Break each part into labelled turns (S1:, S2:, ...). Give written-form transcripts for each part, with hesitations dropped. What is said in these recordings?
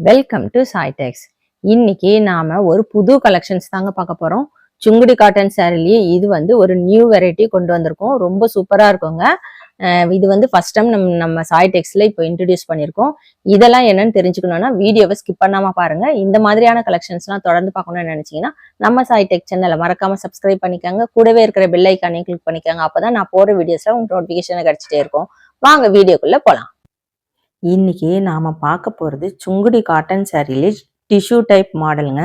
S1: Welcome to சாய்டெக்ஸ். இன்னைக்கு நாம ஒரு புது கலெக்ஷன்ஸ் தாங்க பார்க்க போறோம். சுங்குடி காட்டன் சாரிலேயே இது ஒரு நியூ வெரைட்டி கொண்டு வந்திருக்கோம். ரொம்ப சூப்பரா இருக்குங்க. இது ஃபர்ஸ்ட் டைம் நம்ம சாய்டெக்ஸ்ல இப்போ இன்ட்ரடியூஸ் பண்ணியிருக்கோம். இதெல்லாம் என்னன்னு தெரிஞ்சுக்கணும்னா வீடியோவை ஸ்கிப் பண்ணாம பாருங்க. இந்த மாதிரியான கலெக்ஷன்ஸ்லாம் தொடர்ந்து பார்க்கணும்னு நினைச்சீங்கன்னா நம்ம சாய்டெக் சேனலை மறக்காம சப்ஸ்கிரைப் பண்ணிக்கோங்க. கூடவே இருக்கிற பெல் ஐக்கானையும் கிளிக் பண்ணிக்கோங்க. அப்பதான் நான் போற வீடியோஸ்ல உங்களுக்கு நோட்டிபிகேஷன் கிடைச்சிட்டே இருக்கும். வாங்க வீடியோக்குள்ள போலாம். இன்னைக்கு நாம பார்க்க போறது சுங்குடி காட்டன் சாரியில டிஷ்யூ டைப் மாடலுங்க.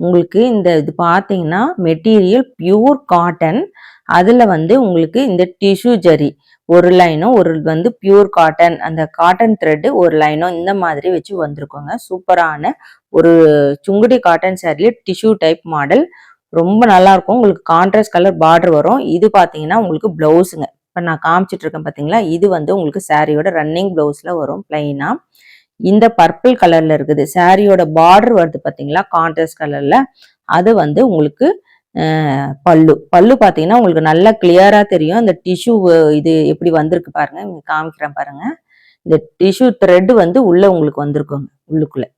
S1: உங்களுக்கு இது பார்த்தீங்கன்னா மெட்டீரியல் பியூர் காட்டன். அதுல உங்களுக்கு இந்த டிஷ்யூ ஜரி ஒரு லைனும் ஒரு பியூர் காட்டன், அந்த காட்டன் த்ரெட் ஒரு லைனும் இந்த மாதிரி வச்சு வந்திருக்கோங்க. சூப்பரான ஒரு சுங்குடி காட்டன் சாரியில டிஷ்யூ டைப் மாடல் ரொம்ப நல்லா இருக்கும். உங்களுக்கு கான்ட்ராஸ்ட் கலர் பார்டர் வரும். இது பார்த்தீங்கன்னா உங்களுக்கு பிளவுஸுங்க. இப்போ நான் காமிச்சிட்டு இருக்கேன் பார்த்தீங்களா, இது உங்களுக்கு சாரியோட ரன்னிங் பிளவுஸ்ல வரும் பிளைனா. இந்த பர்பிள் கலர்ல இருக்குது. சாரியோட பார்டர் வருது பார்த்தீங்களா கான்ட்ராஸ்ட் கலர்ல. அது உங்களுக்கு பல்லு பார்த்தீங்கன்னா உங்களுக்கு நல்லா கிளியரா தெரியும். இந்த டிஷ்யூ இது எப்படி வந்திருக்கு பாருங்க, இங்க காமிக்கிறேன் பாருங்க. இந்த டிஷ்யூ த்ரெட் உள்ள உங்களுக்கு வந்திருக்குங்க உள்ளுக்குள்ள.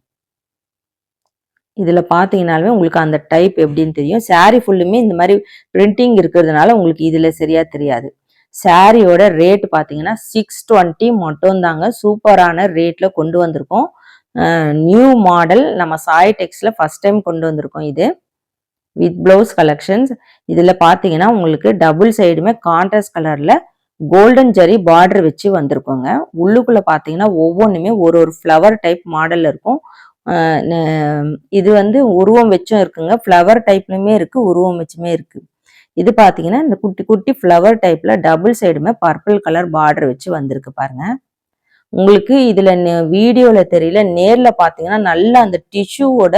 S1: இதுல பாத்தீங்கன்னாலுமே உங்களுக்கு அந்த டைப் எப்படின்னு தெரியும். சாரி ஃபுல்லுமே இந்த மாதிரி பிரிண்டிங் இருக்கிறதுனால உங்களுக்கு இதுல சரியா தெரியாது. சாரியோட ரேட் பார்த்தீங்கன்னா 620 மட்டும் தாங்க. சூப்பரான ரேட்ல கொண்டு வந்திருக்கோம். நியூ மாடல் நம்ம சாய்டெக்ஸ்ல ஃபர்ஸ்ட் டைம் கொண்டு வந்திருக்கோம். இது வித் பிளவுஸ் கலெக்ஷன்ஸ். இதுல பாத்தீங்கன்னா உங்களுக்கு டபுள் சைடுமே கான்ட்ராஸ்ட் கலர்ல கோல்டன் ஜரி பார்டர் வச்சு வந்திருக்கோங்க. உள்ளுக்குள்ள பாத்தீங்கன்னா ஒவ்வொன்றுமே ஒரு ஃப்ளவர் டைப் மாடல்ல இருக்கும். இது உருவம் வச்சும் இருக்குங்க, ஃப்ளவர் டைப்லயுமே இருக்கு, உருவம் வச்சுமே இருக்கு. இது பாத்தீங்கன்னா இந்த குட்டி குட்டி ஃப்ளவர் டைப்ல டபுள் சைடுமே பர்பிள் கலர் பார்டர் வச்சு வந்திருக்கு பாருங்க. உங்களுக்கு இதுல வீடியோல தெரியல, நேர்ல பாத்தீங்கன்னா நல்லா அந்த டிஷ்யூவோட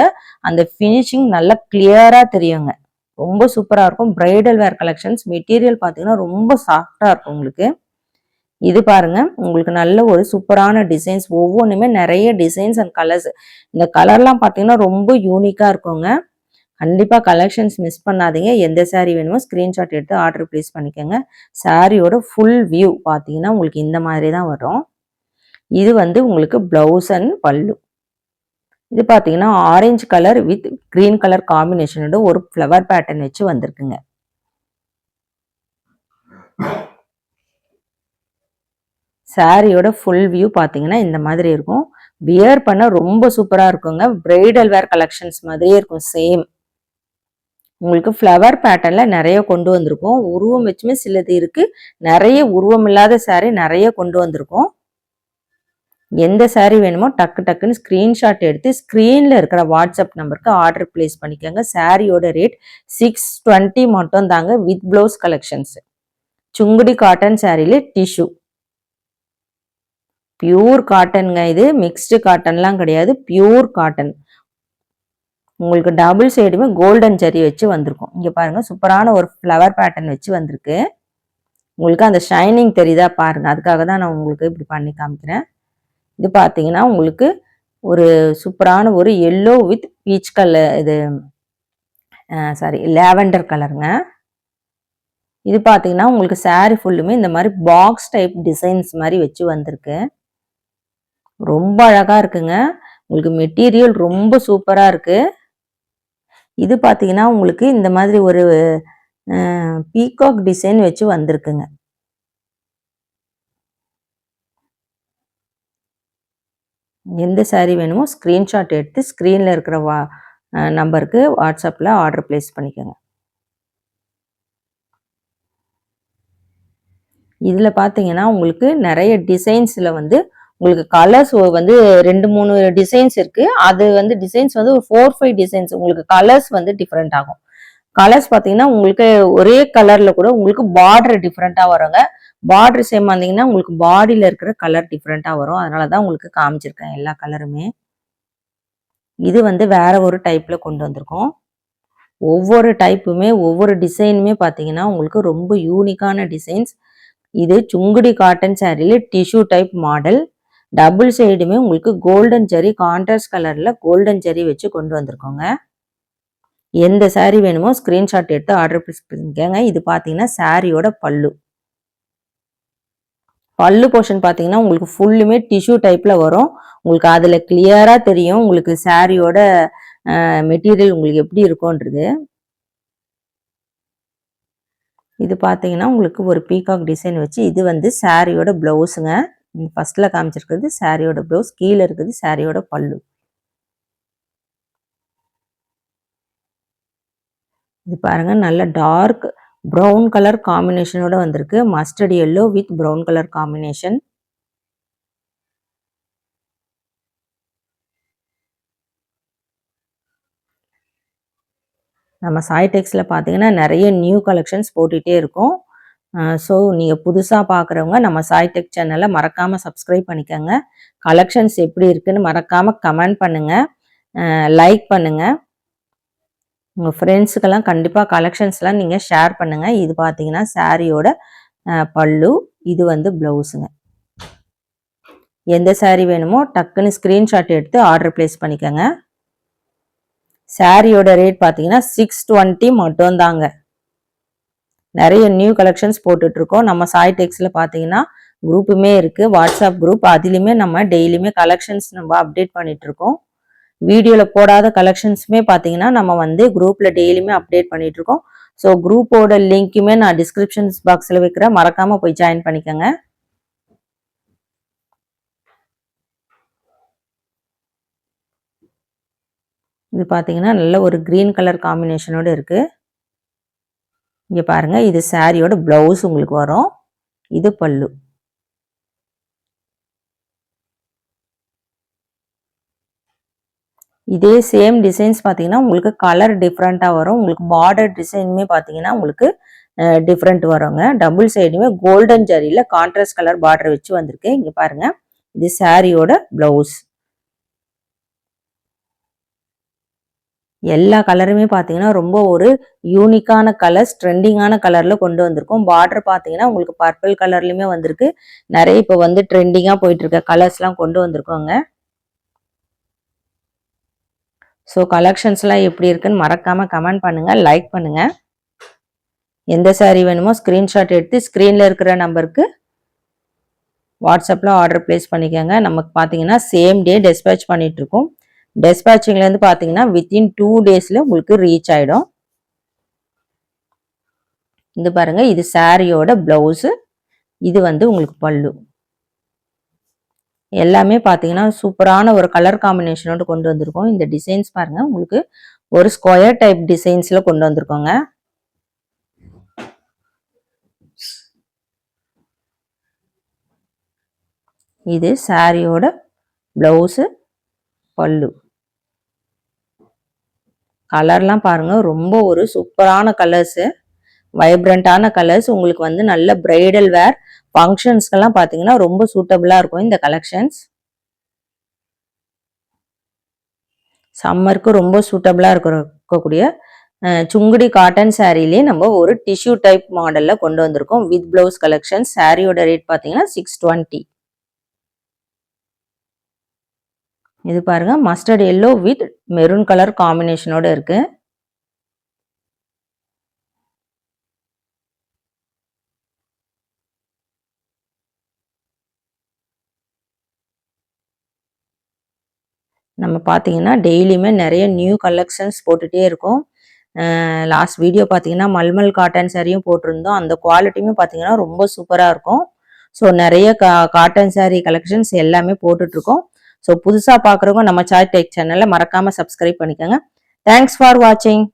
S1: அந்த பினிஷிங் நல்லா கிளியரா தெரியுங்க. ரொம்ப சூப்பரா இருக்கும். பிரைடல் வேர் கலெக்ஷன்ஸ். மெட்டீரியல் பாத்தீங்கன்னா ரொம்ப சாஃப்டா இருக்கும் உங்களுக்கு. இது பாருங்க, உங்களுக்கு நல்ல ஒரு சூப்பரான டிசைன்ஸ். ஒவ்வொன்றுமே நிறைய டிசைன்ஸ் அண்ட் கலர்ஸ். இந்த கலர்லாம் பாத்தீங்கன்னா ரொம்ப யூனிக்கா இருக்குங்க. கண்டிப்பா கலெக்ஷன்ஸ் மிஸ் பண்ணாதீங்க. எந்த சாரி வேணுமோ ஸ்கிரீன்ஷாட் எடுத்து ஆர்டர் பிளேஸ் பண்ணிக்கோங்க. சாரியோட ஃபுல் வியூ பார்த்தீங்கன்னா உங்களுக்கு இந்த மாதிரி தான் வரும். இது உங்களுக்கு பிளவுஸ் அண்ட் பல்லு. இது பார்த்தீங்கன்னா orange colour with green colour காம்பினேஷனோட ஒரு ஃப்ளவர் பேட்டர்ன் வச்சு வந்திருக்குங்க. சாரியோட ஃபுல் வியூ பார்த்தீங்கன்னா இந்த மாதிரி இருக்கும். வியர் பண்ண ரொம்ப சூப்பரா இருக்குங்க. பிரைடல் வேர் கலெக்ஷன்ஸ் மாதிரியே இருக்கும் சேம். உங்களுக்கு ஃப்ளவர் பேட்டர்ன்ல நிறைய கொண்டு வந்திருக்கோம். உருவம் வச்சுமே சிலது இருக்கு, நிறைய உருவம் இல்லாத சாரி நிறைய கொண்டு வந்திருக்கோம். எந்த சாரி வேணுமோ டக்கு டக்குன்னு ஸ்கிரீன்ஷாட் எடுத்து ஸ்கிரீன்ல இருக்கிற வாட்ஸ்அப் நம்பருக்கு ஆர்டர் பிளேஸ் பண்ணிக்கோங்க. சாரியோட ரேட் 620 மட்டும் தாங்க with blouse collections. Sungudi cotton சாரியில டிஷ்யூ பியூர் காட்டனுங்க. இது மிக்ஸ்டு காட்டன்லாம் கிடையாது, பியூர் காட்டன். உங்களுக்கு டபுள் சைடுமே கோல்டன் ஜரி வச்சு வந்திருக்கும். இங்க பாருங்க, சூப்பரான ஒரு ஃப்ளவர் பேட்டர்ன் வச்சு வந்திருக்கு. உங்களுக்கு அந்த ஷைனிங் தெரியுதா பாருங்க, அதுக்காக தான் நான் உங்களுக்கு இப்படி பண்ணி காமிக்கிறேன். இது பார்த்தீங்கன்னா உங்களுக்கு ஒரு சூப்பரான ஒரு எல்லோ வித் பீச் கலர், இது லாவெண்டர் கலருங்க. இது பார்த்தீங்கன்னா உங்களுக்கு சாரி ஃபுல்லுமே இந்த மாதிரி பாக்ஸ் டைப் டிசைன்ஸ் மாதிரி வச்சு வந்திருக்கு. ரொம்ப அழகா இருக்குங்க. உங்களுக்கு மெட்டீரியல் ரொம்ப சூப்பரா இருக்கு. இது பார்த்தீங்கன்னா உங்களுக்கு இந்த மாதிரி ஒரு பீகாக் டிசைன் வச்சு வந்திருக்குங்க. எந்த சாரி வேணுமோ ஸ்கிரீன்ஷாட் எடுத்து ஸ்க்ரீனில் இருக்கிற நம்பருக்கு வாட்ஸ்அப்பில் ஆர்டர் பிளேஸ் பண்ணிக்கோங்க. இதில் பார்த்தீங்கன்னா உங்களுக்கு நிறைய டிசைன்ஸில் உங்களுக்கு கலர்ஸ் 2-3 டிசைன்ஸ் இருக்கு. அது டிசைன்ஸ் ஒரு 4-5 டிசைன்ஸ். உங்களுக்கு கலர்ஸ் டிஃப்ரெண்ட் ஆகும். கலர்ஸ் பார்த்தீங்கன்னா உங்களுக்கு ஒரே கலர்ல கூட உங்களுக்கு பார்டர் டிஃப்ரெண்டா வருங்க. பார்டர் சேம் வந்தீங்கன்னா உங்களுக்கு பாடியில இருக்கிற கலர் டிஃப்ரெண்டா வரும். அதனாலதான் உங்களுக்கு காமிச்சிருக்கேன் எல்லா கலருமே. இது வேற ஒரு டைப்ல கொண்டு வந்திருக்கோம். ஒவ்வொரு டைப்புமே ஒவ்வொரு டிசைனுமே பார்த்தீங்கன்னா உங்களுக்கு ரொம்ப யூனிக்கான டிசைன்ஸ். இது சுங்குடி காட்டன் சாரியில டிஷ்யூ டைப் மாடல். டபுள் சைடுமே உங்களுக்கு கோல்டன் ஜரி கான்ட்ராஸ்ட் கலர்ல கோல்டன் ஜரி வச்சு கொண்டு வந்திருக்கோங்க. எந்த சாரி வேணுமோ ஸ்கிரீன்ஷாட் எடுத்து ஆர்டர் பிளேஸ் பண்ணிக்கோங்க. இது பார்த்தீங்கன்னா சாரியோட பல்லு. பல்லு போர்ஷன் பார்த்தீங்கன்னா உங்களுக்கு ஃபுல்லுமே டிஷ்யூ டைப்ல வரும். உங்களுக்கு அதுல கிளியரா தெரியும் உங்களுக்கு சாரியோட மெட்டீரியல் உங்களுக்கு எப்படி இருக்கும்ன்றது. இது பார்த்தீங்கன்னா உங்களுக்கு ஒரு பீகாக் டிசைன் வச்சு இது வந்து சாரியோட பிளவுஸுங்க. ஃபர்ஸ்ட்ல காமிச்சிருக்கிறது சாரியோட பிளவுஸ், கீழே இருக்குது சாரியோட பல்லு. இது பாருங்க நல்ல டார்க் ப்ரௌன் கலர் காம்பினேஷனோட வந்திருக்கு. Mustard yellow with brown colour combination. நம்ம சாய் டெக்ஸில் பார்த்தீங்கன்னா நிறைய நியூ கலெக்ஷன்ஸ் போட்டுகிட்டே இருக்கும். ஸோ நீங்கள் புதுசாக பார்க்குறவங்க நம்ம சாய் டெக் சேனலை மறக்காமல் சப்ஸ்கிரைப் பண்ணிக்கோங்க. கலெக்ஷன்ஸ் எப்படி இருக்குன்னு மறக்காமல் கமெண்ட் பண்ணுங்கள், லைக் பண்ணுங்கள். உங்கள் ஃப்ரெண்ட்ஸுக்கெல்லாம் கண்டிப்பாக கலெக்ஷன்ஸ்லாம் நீங்கள் ஷேர் பண்ணுங்கள். இது பார்த்தீங்கன்னா சாரியோட பல்லு, இது வந்து ப்ளவுஸுங்க. எந்த சாரீ வேணுமோ டக்குன்னு ஸ்க்ரீன்ஷாட் எடுத்து ஆர்டர் ப்ளேஸ் பண்ணிக்கோங்க. சாரியோட ரேட் பார்த்தீங்கன்னா 620 மட்டும் தாங்க. நிறைய நியூ கலெக்ஷன்ஸ் போட்டுட்ருக்கோம். நம்ம சாய் டெக்ஸில் பார்த்தீங்கன்னா குரூப்புமே இருக்குது, வாட்ஸ்அப் குரூப். அதுலேயுமே நம்ம டெய்லியுமே கலெக்ஷன்ஸ் நம்ம அப்டேட் பண்ணிகிட்ருக்கோம். வீடியோவில் போடாத கலெக்ஷன்ஸுமே பார்த்தீங்கன்னா நம்ம வந்து குரூப்பில் டெய்லியுமே அப்டேட் பண்ணிகிட்ருக்கோம். ஸோ குரூப்போட லிங்க்குமே நான் டிஸ்கிரிப்ஷன்ஸ் பாக்ஸில் வைக்கிறேன், மறக்காமல் போய் ஜாயின் பண்ணிக்கோங்க. இது பார்த்தீங்கன்னா நல்ல ஒரு க்ரீன் கலர் காம்பினேஷனோடு இருக்குது. இங்கே பாருங்கள், இது சாரியோட ப்ளவுஸ் உங்களுக்கு வரும், இது பல்லு. இதே சேம் டிசைன்ஸ் பார்த்தீங்கன்னா உங்களுக்கு கலர் டிஃப்ரெண்ட்டாக வரும். உங்களுக்கு பார்டர் டிசைனுமே பார்த்தீங்கன்னா உங்களுக்கு டிஃப்ரெண்ட் வருங்க. டபுள் சைடுமே கோல்டன் ஜரியில் கான்ட்ராஸ்ட் கலர் பார்டர் வச்சு வந்திருக்கு. இங்கே பாருங்கள், இது சாரியோட ப்ளவுஸ். எல்லா கலருமே பார்த்தீங்கன்னா ரொம்ப ஒரு யூனிக்கான கலர்ஸ், ட்ரெண்டிங்கான கலரில் கொண்டு வந்திருக்கோம். பார்டர் பார்த்தீங்கன்னா உங்களுக்கு பர்பிள் கலர்லையுமே வந்திருக்கு. நிறைய இப்போ வந்து ட்ரெண்டிங்காக போயிட்டுருக்க கலர்ஸ்லாம் கொண்டு வந்திருக்கோங்க. ஸோ கலெக்ஷன்ஸ்லாம் எப்படி இருக்குன்னு மறக்காமல் கமெண்ட் பண்ணுங்கள், லைக் பண்ணுங்கள். எந்த சாரீ வேணுமோ ஸ்க்ரீன்ஷாட் எடுத்து ஸ்க்ரீனில் இருக்கிற நம்பருக்கு வாட்ஸ்அப்பில் ஆர்டர் ப்ளேஸ் பண்ணிக்கோங்க. நமக்கு பார்த்தீங்கன்னா சேம் டே டிஸ்பேச் பண்ணிகிட்ருக்கோம். டிஸ்பேச்சிங்லேருந்து பார்த்தீங்கன்னா வித்தின் 2 டேஸில் உங்களுக்கு ரீச் ஆகிடும். இது பாருங்கள், இது சாரியோட ப்ளவுஸு, இது வந்து உங்களுக்கு பல்லு. எல்லாமே பார்த்தீங்கன்னா சூப்பரான ஒரு கலர் காம்பினேஷனோடு கொண்டு வந்திருக்கோம். இந்த டிசைன்ஸ் பாருங்கள், உங்களுக்கு ஒரு ஸ்கொயர் டைப் டிசைன்ஸில் கொண்டு வந்திருக்கோங்க. இது சாரியோட ப்ளவுஸு, பல்லு. கலர்லாம் பாருங்கள், ரொம்ப ஒரு சூப்பரான கலர்ஸு, வைப்ரண்டான கலர்ஸ். உங்களுக்கு வந்து நல்ல பிரைடல் வேர் ஃபங்க்ஷன்ஸ்க்கெல்லாம் பார்த்தீங்கன்னா ரொம்ப சூட்டபிளாக இருக்கும் இந்த கலெக்ஷன்ஸ். சம்மருக்கு ரொம்ப சூட்டபிளாக இருக்கக்கூடிய சுங்குடி காட்டன் சாரீலேயே நம்ம ஒரு டிஷ்யூ டைப் மாடலில் கொண்டு வந்திருக்கோம் வித் ப்ளவுஸ் கலெக்ஷன். சாரியோட ரேட் பார்த்தீங்கன்னா 620. இது பாருங்க, mustard yellow with maroon colour காம்பினேஷனோட இருக்கு. நம்ம பார்த்தீங்கன்னா டெய்லியுமே நிறைய நியூ கலெக்ஷன்ஸ் போட்டுகிட்டே இருக்கோம். லாஸ்ட் வீடியோ பார்த்தீங்கன்னா மல்மல் காட்டன் சாரியும் போட்டிருந்தோம். அந்த குவாலிட்டியுமே பார்த்தீங்கன்னா ரொம்ப சூப்பராக இருக்கும். ஸோ நிறைய காட்டன் சாரீ கலெக்ஷன்ஸ் எல்லாமே போட்டுட்ருக்கோம். ஸோ புதுசாக பார்க்குறவங்க நம்ம சாய் டெக் சேனலை மறக்காமல் சப்ஸ்கிரைப் பண்ணிக்கோங்க. தேங்க்ஸ் ஃபார் வாட்சிங்.